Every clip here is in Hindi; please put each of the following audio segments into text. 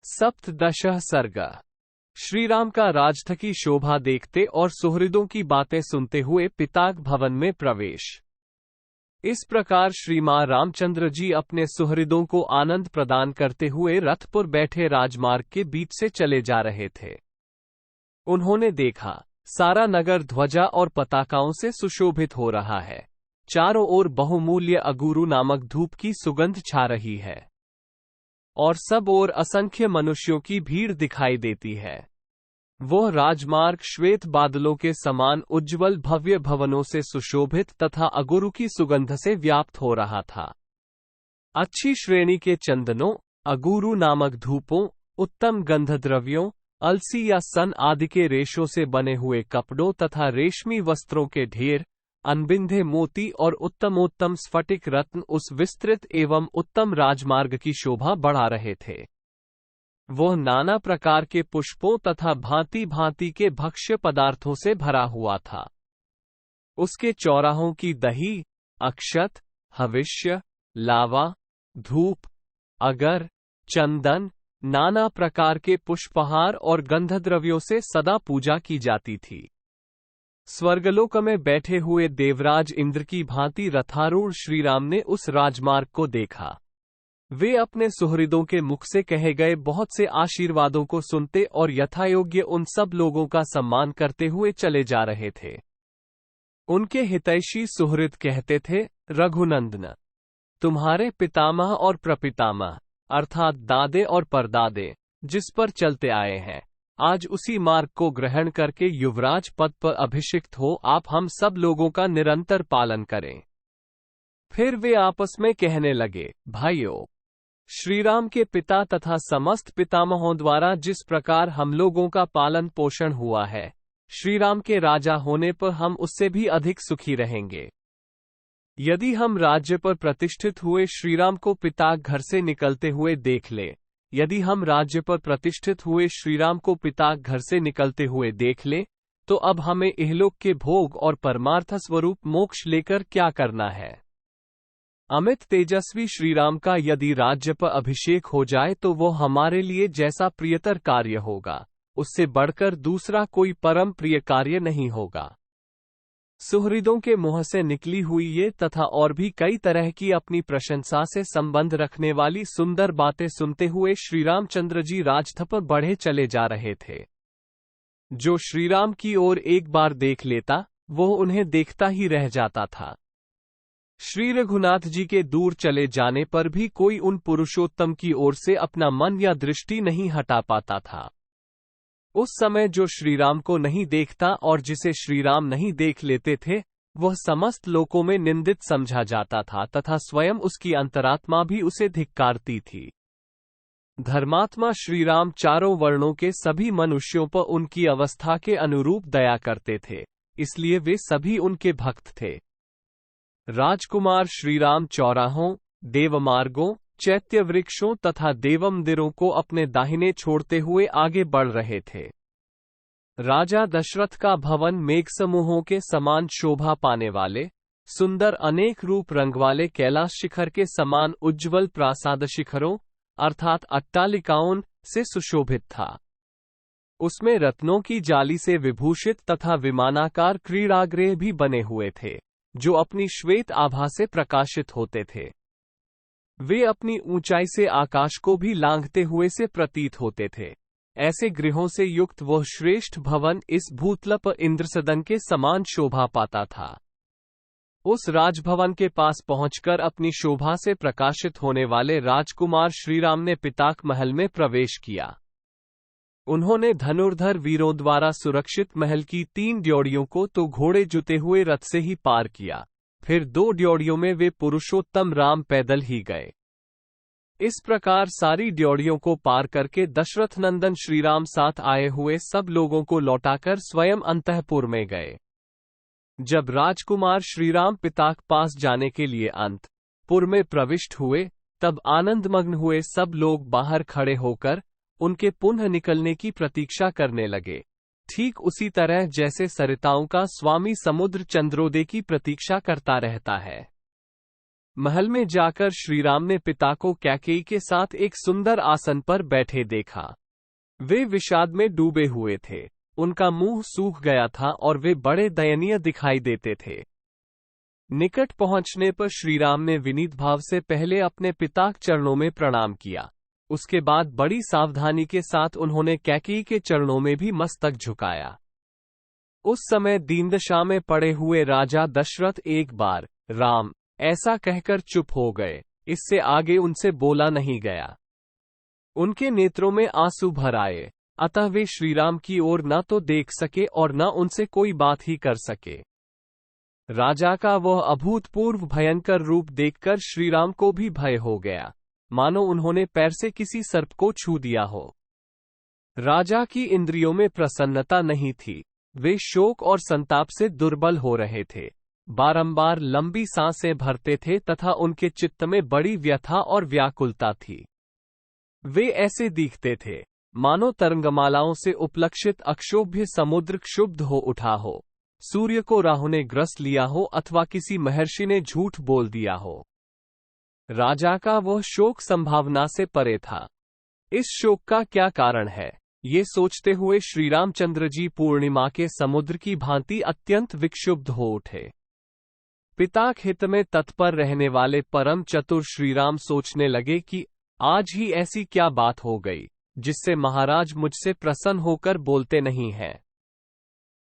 सप्तदशः सर्ग। श्रीराम का राजथ की शोभा देखते और सुहृदों की बातें सुनते हुए पिताक भवन में प्रवेश। इस प्रकार श्रीमान रामचंद्र जी अपने सुहृदों को आनंद प्रदान करते हुए रथ पर बैठे राजमार्ग के बीच से चले जा रहे थे। उन्होंने देखा, सारा नगर ध्वजा और पताकाओं से सुशोभित हो रहा है। चारों ओर बहुमूल्य अगुरु नामक धूप की सुगंध छा रही है और सब ओर असंख्य मनुष्यों की भीड़ दिखाई देती है। वह राजमार्ग श्वेत बादलों के समान उज्ज्वल भव्य भवनों से सुशोभित तथा अगुरु की सुगंध से व्याप्त हो रहा था। अच्छी श्रेणी के चंदनों, अगुरु नामक धूपों, उत्तम गंधद्रव्यों, अलसी या सन आदि के रेशों से बने हुए कपड़ों तथा रेशमी वस्त्रों के ढेर, अनबिंधे मोती और उत्तमोत्तम स्फटिक रत्न उस विस्तृत एवं उत्तम राजमार्ग की शोभा बढ़ा रहे थे। वह नाना प्रकार के पुष्पों तथा भांति भांति के भक्ष्य पदार्थों से भरा हुआ था। उसके चौराहों की दही, अक्षत, हविष्य, लावा, धूप, अगर, चंदन, नाना प्रकार के पुष्पहार और गंधद्रव्यों से सदा पूजा की जाती थी। स्वर्गलोक में बैठे हुए देवराज इंद्र की भांति रथारूढ़ श्रीराम ने उस राजमार्ग को देखा। वे अपने सुहृदों के मुख से कहे गए बहुत से आशीर्वादों को सुनते और यथायोग्य उन सब लोगों का सम्मान करते हुए चले जा रहे थे। उनके हितैषी सुहृद कहते थे, रघुनंदन, तुम्हारे पितामह और प्रपितामह अर्थात दादे और परदादे जिस पर चलते आए हैं, आज उसी मार्ग को ग्रहण करके युवराज पद पर अभिषिक्त हो आप हम सब लोगों का निरंतर पालन करें। फिर वे आपस में कहने लगे, भाइयों, श्रीराम के पिता तथा समस्त पितामहों द्वारा जिस प्रकार हम लोगों का पालन पोषण हुआ है, श्रीराम के राजा होने पर हम उससे भी अधिक सुखी रहेंगे। यदि हम राज्य पर प्रतिष्ठित हुए श्रीराम को पिता घर से निकलते हुए देख ले, यदि हम राज्य पर प्रतिष्ठित हुए श्रीराम को पिता घर से निकलते हुए देख ले, तो अब हमें इहलोक के भोग और परमार्थ स्वरूप मोक्ष लेकर क्या करना है। अमित तेजस्वी श्रीराम का यदि राज्य पर अभिषेक हो जाए तो वो हमारे लिए जैसा प्रियतर कार्य होगा, उससे बढ़कर दूसरा कोई परम प्रिय कार्य नहीं होगा। सुहृदों के मुंह से निकली हुई ये तथा और भी कई तरह की अपनी प्रशंसा से संबंध रखने वाली सुंदर बातें सुनते हुए श्रीरामचंद्र जी राजथ पर बढ़े चले जा रहे थे। जो श्रीराम की ओर एक बार देख लेता, वो उन्हें देखता ही रह जाता था। श्री रघुनाथ जी के दूर चले जाने पर भी कोई उन पुरुषोत्तम की ओर से अपना मन या दृष्टि नहीं हटा पाता था। उस समय जो श्रीराम को नहीं देखता और जिसे श्रीराम नहीं देख लेते थे, वह समस्त लोकों में निंदित समझा जाता था तथा स्वयं उसकी अंतरात्मा भी उसे धिक्कारती थी। धर्मात्मा श्रीराम चारों वर्णों के सभी मनुष्यों पर उनकी अवस्था के अनुरूप दया करते थे, इसलिए वे सभी उनके भक्त थे। राजकुमार श्रीराम चौराहों, देवमार्गों, चैत्य वृक्षों तथा देवमंदिरों को अपने दाहिने छोड़ते हुए आगे बढ़ रहे थे। राजा दशरथ का भवन मेघसमूहों के समान शोभा पाने वाले, सुंदर अनेक रूप रंग वाले कैलाश शिखर के समान उज्ज्वल प्रासाद शिखरों अर्थात अट्टालिकाओं से सुशोभित था। उसमें रत्नों की जाली से विभूषित तथा विमानाकार क्रीड़ागृह भी बने हुए थे, जो अपनी श्वेत आभा से प्रकाशित होते थे। वे अपनी ऊंचाई से आकाश को भी लांघते हुए से प्रतीत होते थे। ऐसे गृहों से युक्त वह श्रेष्ठ भवन इस भूतल पर इंद्रसदन के समान शोभा पाता था। उस राजभवन के पास पहुंचकर अपनी शोभा से प्रकाशित होने वाले राजकुमार श्रीराम ने पिताक महल में प्रवेश किया। उन्होंने धनुर्धर वीरों द्वारा सुरक्षित महल की 3 ड्योढ़ियों को तो घोड़े जुते हुए रथ से ही पार किया, फिर 2 ड्योढ़ियों में वे पुरुषोत्तम राम पैदल ही गए। इस प्रकार सारी ड्योढ़ियों को पार करके दशरथ नंदन श्रीराम साथ आए हुए सब लोगों को लौटाकर स्वयं अंतःपुर में गए। जब राजकुमार श्रीराम पिताक पास जाने के लिए अंतपुर में प्रविष्ट हुए, तब आनंदमग्न हुए सब लोग बाहर खड़े होकर उनके पुनः निकलने की प्रतीक्षा करने लगे, ठीक उसी तरह जैसे सरिताओं का स्वामी समुद्र चंद्रोदय की प्रतीक्षा करता रहता है। महल में जाकर श्रीराम ने पिता को कैकेयी के साथ एक सुंदर आसन पर बैठे देखा। वे विषाद में डूबे हुए थे, उनका मुंह सूख गया था और वे बड़े दयनीय दिखाई देते थे। निकट पहुंचने पर श्रीराम ने विनीत भाव से पहले अपने पिता के चरणों में प्रणाम किया। उसके बाद बड़ी सावधानी के साथ उन्होंने कैकेयी के चरणों में भी मस्तक झुकाया। उस समय दीनदशा में पड़े हुए राजा दशरथ एक बार राम ऐसा कहकर चुप हो गए। इससे आगे उनसे बोला नहीं गया। उनके नेत्रों में आंसू भर आए, अतः वे श्रीराम की ओर न तो देख सके और न उनसे कोई बात ही कर सके। राजा का वह अभूतपूर्व भयंकर रूप देखकर श्रीराम को भी भय हो गया, मानो उन्होंने पैर से किसी सर्प को छू दिया हो। राजा की इंद्रियों में प्रसन्नता नहीं थी, वे शोक और संताप से दुर्बल हो रहे थे, बारंबार लंबी सांसें भरते थे तथा उनके चित्त में बड़ी व्यथा और व्याकुलता थी। वे ऐसे दिखते थे मानो तरंगमालाओं से उपलक्षित अक्षोभ्य समुद्र क्षुब्ध हो उठा हो, सूर्य को राहु ने ग्रस लिया हो अथवा किसी महर्षि ने झूठ बोल दिया हो। राजा का वह शोक संभावना से परे था। इस शोक का क्या कारण है, ये सोचते हुए श्रीरामचंद्र जी पूर्णिमा के समुद्र की भांति अत्यंत विक्षुब्ध हो उठे। पिता हित में तत्पर रहने वाले परम चतुर श्रीराम सोचने लगे कि आज ही ऐसी क्या बात हो गई जिससे महाराज मुझसे प्रसन्न होकर बोलते नहीं हैं।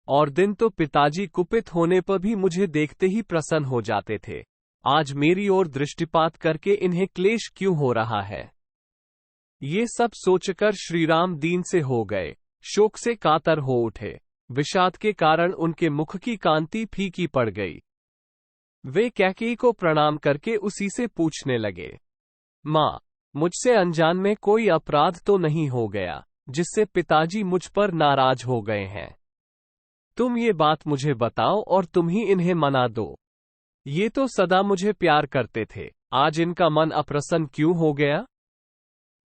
और दिन तो पिताजी कुपित होने पर भी मुझे देखते ही प्रसन्न हो जाते थे, आज मेरी ओर दृष्टिपात करके इन्हें क्लेश क्यों हो रहा है। ये सब सोचकर श्रीराम दीन से हो गए, शोक से कातर हो उठे। विषाद के कारण उनके मुख की कांति फीकी पड़ गई। वे कैकेयी को प्रणाम करके उसी से पूछने लगे, माँ, मुझसे अनजान में कोई अपराध तो नहीं हो गया जिससे पिताजी मुझ पर नाराज हो गए हैं। तुम ये बात मुझे बताओ और तुम ही इन्हें मना दो। ये तो सदा मुझे प्यार करते थे, आज इनका मन अप्रसन्न क्यों हो गया।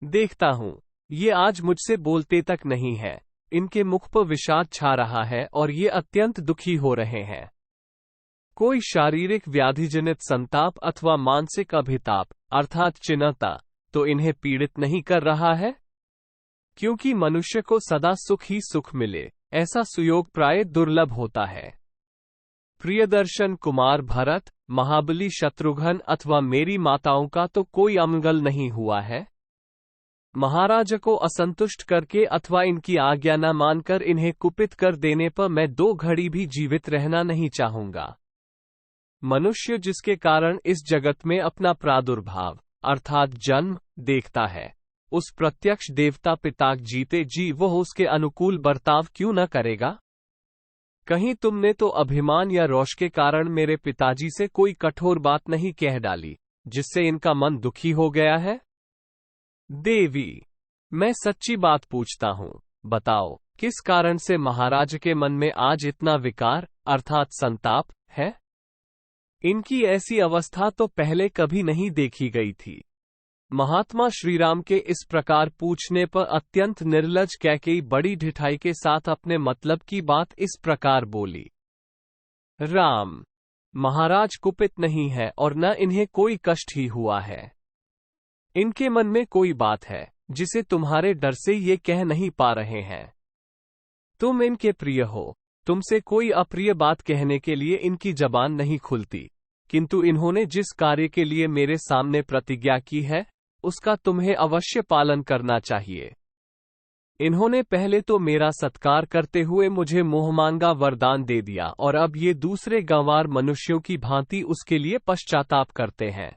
देखता हूं, ये आज मुझसे बोलते तक नहीं है, इनके मुख पर विषाद छा रहा है और ये अत्यंत दुखी हो रहे हैं। कोई शारीरिक व्याधिजनित संताप अथवा मानसिक अभिताप अर्थात चिन्ता तो इन्हें पीड़ित नहीं कर रहा है। क्योंकि मनुष्य को सदा सुख ही सुख मिले, ऐसा सुयोग प्राय दुर्लभ होता है। प्रियदर्शन कुमार भरत, महाबली शत्रुघ्न अथवा मेरी माताओं का तो कोई अमंगल नहीं हुआ है। महाराज को असंतुष्ट करके अथवा इनकी आज्ञा न मानकर इन्हें कुपित कर देने पर मैं 2 घड़ी भी जीवित रहना नहीं चाहूंगा। मनुष्य जिसके कारण इस जगत में अपना प्रादुर्भाव अर्थात जन्म देखता है, उस प्रत्यक्ष देवता पिता जीते जी वह उसके अनुकूल बर्ताव क्यों न करेगा। कहीं तुमने तो अभिमान या रोष के कारण मेरे पिताजी से कोई कठोर बात नहीं कह डाली जिससे इनका मन दुखी हो गया है। देवी, मैं सच्ची बात पूछता हूं, बताओ किस कारण से महाराज के मन में आज इतना विकार अर्थात संताप है। इनकी ऐसी अवस्था तो पहले कभी नहीं देखी गई थी। महात्मा श्रीराम के इस प्रकार पूछने पर अत्यंत निर्लज कैकेयी बड़ी ढिठाई के साथ अपने मतलब की बात इस प्रकार बोली, राम, महाराज कुपित नहीं है और न इन्हें कोई कष्ट ही हुआ है। इनके मन में कोई बात है जिसे तुम्हारे डर से ये कह नहीं पा रहे हैं। तुम इनके प्रिय हो, तुमसे कोई अप्रिय बात कहने के लिए इनकी जबान नहीं खुलती, किंतु इन्होंने जिस कार्य के लिए मेरे सामने प्रतिज्ञा की है उसका तुम्हें अवश्य पालन करना चाहिए। इन्होंने पहले तो मेरा सत्कार करते हुए मुझे मोहमांगा वरदान दे दिया और अब ये दूसरे गंवार मनुष्यों की भांति उसके लिए पश्चाताप करते हैं।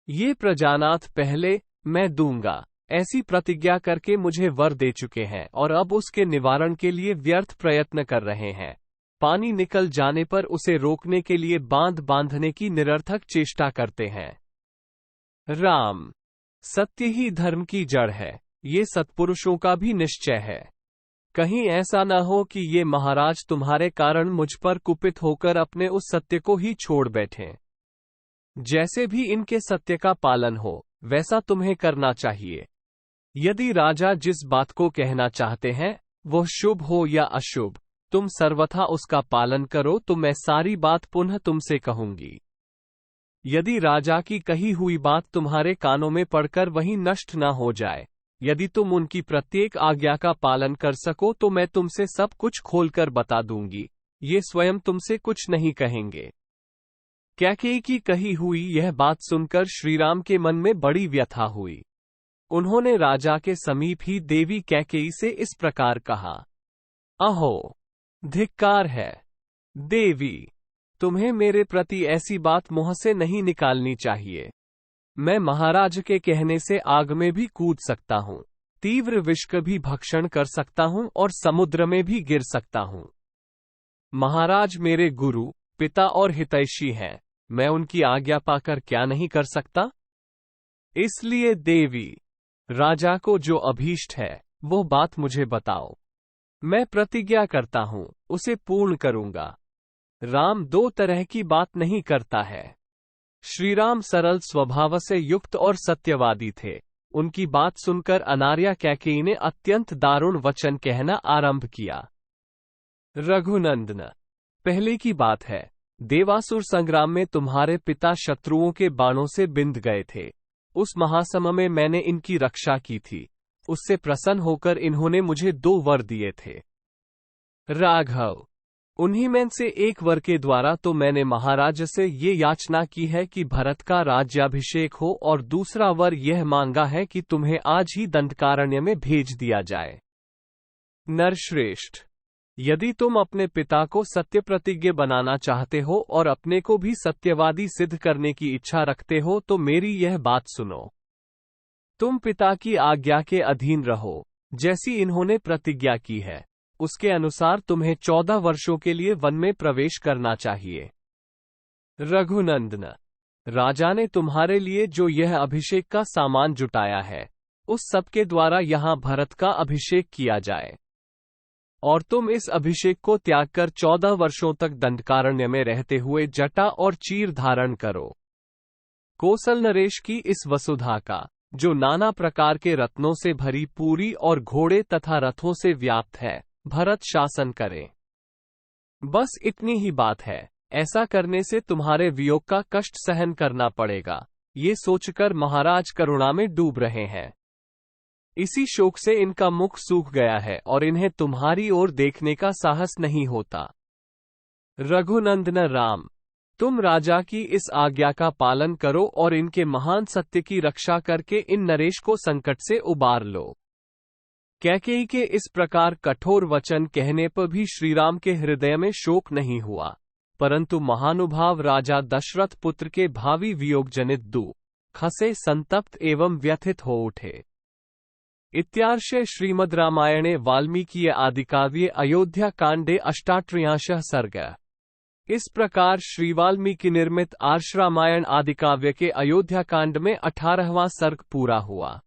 ये प्रजानाथ पहले मैं दूंगा ऐसी प्रतिज्ञा करके मुझे वर दे चुके हैं और अब उसके निवारण के लिए व्यर्थ प्रयत्न कर रहे हैं। पानी निकल जाने पर उसे रोकने के लिए बांध बांधने की निरर्थक चेष्टा करते हैं। राम, सत्य ही धर्म की जड़ है, ये सत्पुरुषों का भी निश्चय है। कहीं ऐसा न हो कि ये महाराज तुम्हारे कारण मुझ पर कुपित होकर अपने उस सत्य को ही छोड़ बैठें। जैसे भी इनके सत्य का पालन हो वैसा तुम्हें करना चाहिए। यदि राजा जिस बात को कहना चाहते हैं वह शुभ हो या अशुभ, तुम सर्वथा उसका पालन करो तो मैं सारी बात पुनः तुमसे कहूंगी। यदि राजा की कही हुई बात तुम्हारे कानों में पड़कर वहीं नष्ट न हो जाए, यदि तुम उनकी प्रत्येक आज्ञा का पालन कर सको तो मैं तुमसे सब कुछ खोलकर बता दूंगी, ये स्वयं तुमसे कुछ नहीं कहेंगे। कैकेयी की कही हुई यह बात सुनकर श्रीराम के मन में बड़ी व्यथा हुई। उन्होंने राजा के समीप ही देवी कैकेयी से इस प्रकार कहा, अहो, धिक्कार है देवी, तुम्हें मेरे प्रति ऐसी बात मुंह से नहीं निकालनी चाहिए। मैं महाराज के कहने से आग में भी कूद सकता हूँ, तीव्र विष का भी भक्षण कर सकता हूँ और समुद्र में भी गिर सकता हूँ। महाराज मेरे गुरु, पिता और हितैषी हैं, मैं उनकी आज्ञा पाकर क्या नहीं कर सकता। इसलिए देवी, राजा को जो अभीष्ट है वो बात मुझे बताओ, मैं प्रतिज्ञा करता हूं उसे पूर्ण करूंगा। राम दो तरह की बात नहीं करता है। श्रीराम सरल स्वभाव से युक्त और सत्यवादी थे। उनकी बात सुनकर अनार्या कैकेयी ने अत्यंत दारुण वचन कहना आरंभ किया। रघुनंदन, पहले की बात है, देवासुर संग्राम में तुम्हारे पिता शत्रुओं के बाणों से बिंध गए थे। उस महासम में मैंने इनकी रक्षा की थी। उससे प्रसन्न होकर इन्होंने मुझे 2 वर दिए थे। राघव, उन्हीं में से एक वर के द्वारा तो मैंने महाराज से ये याचना की है कि भरत का राज्याभिषेक हो, और दूसरा वर यह मांगा है कि तुम्हें आज ही दंडकारण्य में भेज दिया जाए। नरश्रेष्ठ, यदि तुम अपने पिता को सत्य प्रतिज्ञ बनाना चाहते हो और अपने को भी सत्यवादी सिद्ध करने की इच्छा रखते हो तो मेरी यह बात सुनो। तुम पिता की आज्ञा के अधीन रहो, जैसी इन्होंने प्रतिज्ञा की है उसके अनुसार तुम्हें 14 वर्षों के लिए वन में प्रवेश करना चाहिए। रघुनंदन, राजा ने तुम्हारे लिए जो यह अभिषेक का सामान जुटाया है, उस सब के द्वारा यहाँ भरत का अभिषेक किया जाए, और तुम इस अभिषेक को त्याग कर 14 वर्षों तक दंडकारण्य में रहते हुए जटा और चीर धारण करो। कौशल नरेश की इस वसुधा का, जो नाना प्रकार के रत्नों से भरी पूरी और घोड़े तथा रथों से व्याप्त है, भरत शासन करें। बस इतनी ही बात है। ऐसा करने से तुम्हारे वियोग का कष्ट सहन करना पड़ेगा, ये सोचकर महाराज करुणा में डूब रहे हैं। इसी शोक से इनका मुख सूख गया है और इन्हें तुम्हारी ओर देखने का साहस नहीं होता। रघुनंदन राम, तुम राजा की इस आज्ञा का पालन करो और इनके महान सत्य की रक्षा करके इन नरेश को संकट से उबार लो। कैकेयी के इस प्रकार कठोर वचन कहने पर भी श्रीराम के हृदय में शोक नहीं हुआ, परंतु महानुभाव राजा दशरथ पुत्र के भावी वियोग जनित दुख से संतप्त एवं व्यथित हो उठे। इत्यार्षे श्रीमद् रामायणे वाल्मीकि आदिकाव्ये अयोध्या कांडे 88 सर्ग। इस प्रकार श्री वाल्मीकि निर्मित आर्ष रामायण आदिकाव्य के अयोध्या कांड में 18वां सर्ग पूरा हुआ।